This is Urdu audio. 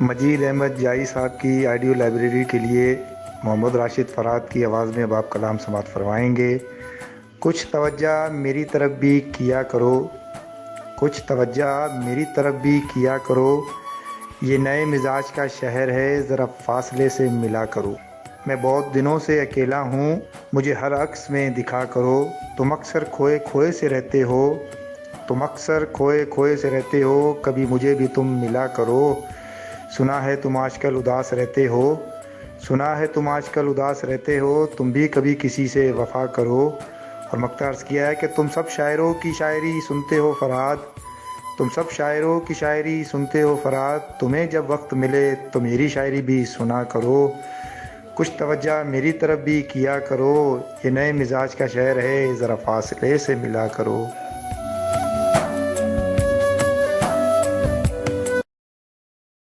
مجید احمد جائی صاحب کی آڈیو لائبریری کے لیے محمد راشد فرات کی آواز میں اب آپ کلام سماعت فرمائیں گے۔ کچھ توجہ میری طرف بھی کیا کرو، کچھ توجہ میری طرف بھی کیا کرو، یہ نئے مزاج کا شہر ہے، ذرا فاصلے سے ملا کرو۔ میں بہت دنوں سے اکیلا ہوں، مجھے ہر عکس میں دکھا کرو، تم اکثر کھوئے کھوئے سے رہتے ہو، تم اکثر کھوئے کھوئے سے رہتے ہو، کبھی مجھے بھی تم ملا کرو۔ سنا ہے تم آج کل اداس رہتے ہو، سنا ہے تم آج کل اداس رہتے ہو، تم بھی کبھی کسی سے وفا کرو۔ اور مکتا عرض کیا ہے کہ تم سب شاعروں کی شاعری سنتے ہو فرہاد، تم سب شاعروں کی شاعری سنتے ہو فرہاد، تمہیں جب وقت ملے تو میری شاعری بھی سنا کرو۔ کچھ توجہ میری طرف بھی کیا کرو، یہ نئے مزاج کا شہر ہے، ذرا فاصلے سے ملا کرو۔